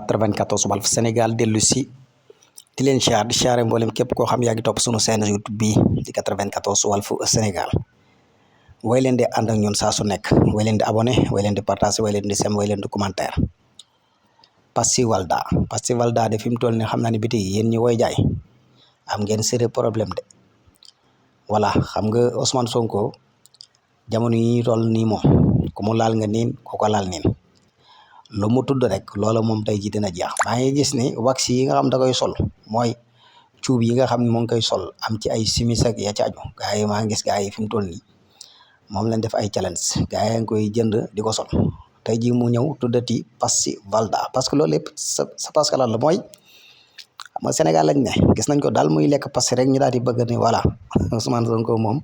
94 Walf Sénégal dellu si di leen siyaar di siyaare mboolem képp koo xam yaa ngi topp sunu chaîne YouTube bi di 94 Walf Sénégal way leen di ànd ak ñun saa su nekk way leen di abonné way leen di partager way leen di sem way leen di commentaire Passy Walda de fi mu toll nii xam naa ne biti yéen ñi woy jaay am ngeen sérieux problème de voilà xam nga Ousmane Sonko jamono yi ñu toll nii moom ku mu laal nga niin ku ko laal niin lu mu tudd rek loola moom tey ji dina jeex maa ngi gis ni wax yi nga xam da koy sol mooy cuub yi nga xam ne moo ngi koy sol am ci ay simis ak ya ci aju gars yi maa ngi gis gars yi fi mu toll nii moom lañ def ay challenge gars yi ngi koy jënd di ko sol tey ji mu ñëw tuddati Passy Walda parce que loolu lépp sa parce que lan la mooy xam nga Sénégal lañ ne gis nañ ko daal muy lekk Passy rek ñu daal di bëgg ni voilà Ousmane Sonko moom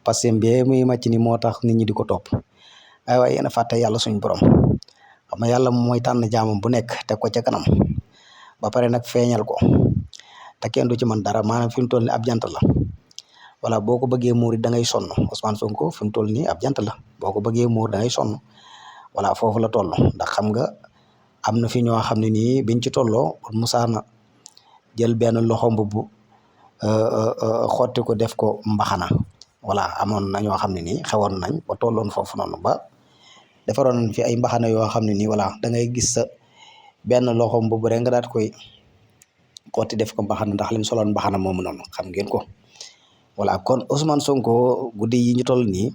Passy bi muy màcc ni moo tax nit ñi di ko topp ay waaye yéen a fàtte yàlla suñ borom xam nga yàlla mooy tànn jaamam bu nekk teg ko ca kanam ba pare nag feeñal ko te kenn du ci man dara maanaam fi mu toll nii ab jant la voilà boo ko bëggee muur da ngay sonn Ousmane Sonko fi mu toll nii ab jant la boo ko bëggee muur da ngay sonn voilà foofu la toll ndax xam nga am na fi ñoo xam ne nii biñ ci tolloo musaana jël benn loxo mbubb xotti ko def ko mbaxana voilà amoon na ñoo xam ne nii xewoon nañ ba tolloon foofu noonu ba defaroon fi ay mbaxana yoo xam ne nii voilà da ngay gis sa benn loxo mbubb rek nga daat koy xotti def ko mbaxana ndax lim soloon mbaxana moomu noonu xam ngeen ko voilà kon Ousmane Sonko guddi yi ñu toll nii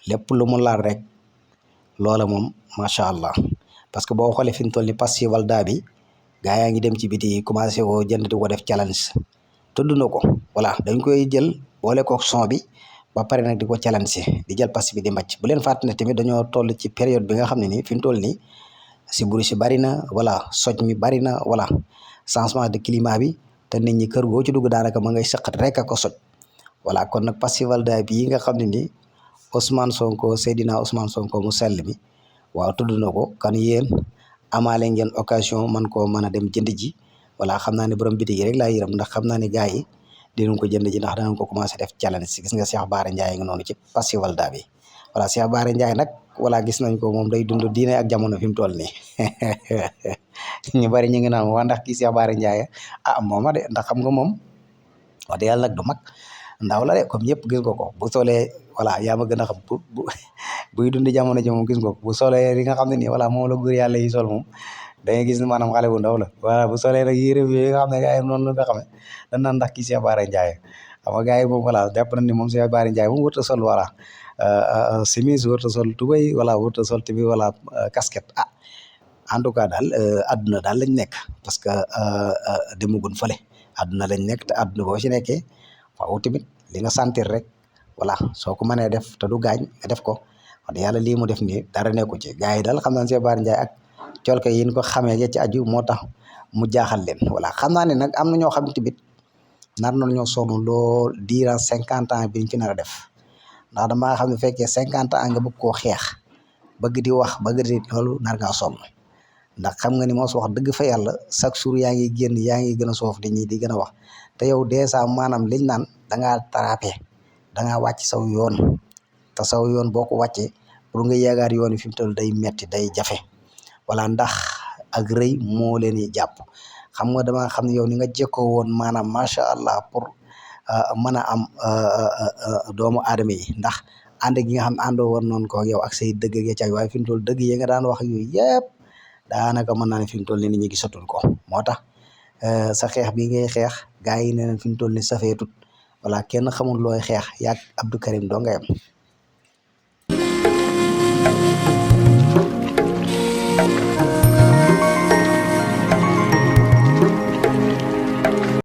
lépp lu mu laal rek loola moom macha allah parce que boo xoolee fi mu toll nii Passy Walda bi gaa yaa ngi dem ci biti commencé woo jënd di ko def challenge tudd na ko voilà dañ koy jël boole ko son bi ba pare nag di ko challenge di jël Passy bi di mbàcc bu leen fàtte ne tamit dañoo toll ci période bi nga xam ne nii fi mu toll nii si buru si bari na voilà soj mi bari na voilà changement de climat bi te nit ñi kër goo ci dugg daanaka ma ngay sëqat rek ak ko soj voilà kon nag Passy Walda bii nga xam ne nii Ousmane Sonko Seydina Ousmane Sonko mu sell mi waaw tudd na ko kan yéen amaale ngeen occasion man koo mën a dem jënd ji voilà xam naa ne borom bitig yi rek laa yërëm ndax xam naa ne gars yi dinañ ko jënd ji ndax danañ ko commencé def challenge gis nga Cheikh Bara Ndiaye nga noonu ci Passy Walda bi voilà Cheikh Bara Ndiaye nag voilà gis nañ ko moom day dund diine ak jamono fi mu toll nii ñu bari ñu ngi naan waa ndax kii Cheikh Bara Ndiaye mooma de ndax xam nga moom wax dëgg yàlla nag du mag ndaw la de comme ñëpp gis nga ko bu solee voilà yaa ma gën a xam buy dund jamono ji moom gis nga ko bu solee li nga xam ne nii voilà moom la góor yàlla yi sol moom da ngay gis maanaam xale bu ndaw la voilà bu solee nag yére yi nga xam ne gars yi noonu la nga xamee dañ naan ndax kii Cheikh Bara Ndiaye xam nga gars yi moom voilà jàpp nañ ni moom Cheikh Bara Ndiaye moom wërta sol voilà chemise wërta sol tubéy voilà wërta sol tamit voilà casquette en tout cas daal adduna daal lañ nekk parce que demagun fële adduna lañ nekk te adduna boo ci nekkee faaw tamit li nga sentir rek voilà soo ko mënee def te du gaañ nga def ko wax dëgg yàlla lii mu def nii dara nekku ci gars yi daal xam naa Cheikh Bara Ndiaye ak colka yi ñu ko xamee ya ci aju moo tax mu jaaxal leen voilà xam naa ne nag am na ñoo xam ne tamit nar na ñoo sonn lool durant 50 ans bi ñu fi nar a def ndax damaa xam ne fekkee 50 ans nga bëgg koo xeex bëgg di wax bëgg di loolu nar ngaa sonn ndax xam nga ni moo wax dëgg fa yàlla chaque jour yaa ngi génn yaa ngi gën a soof di ñi di gën a wax te yow dèjà maanaam liñ naan da ngaa trapé da ngaa wàcc saw yoon te saw yoon boo ko wàccee pour nga yeegaat yoon yi fi mu toll day metti day jafe voilà ndax ak rëy moo leen di jàpp xam nga dama xam ne yow ni nga jekkoo woon maanaam macha allah pour mën a am doomu aadama yi ndax ànd gi nga xam àndoo woon noonu ko yow ak say dëgg ya caay waaye fi mu toll dëgg yi nga daan wax yooyu yëpp daanaka mën naa ne fi mu toll ni nit ñi gisatul ko moo tax sa xeex bi ngay xeex gars yi nee nañ fi mu toll ni safeetut voilà kenn xamul looy xeex yaag Abdou Karim doo nga yam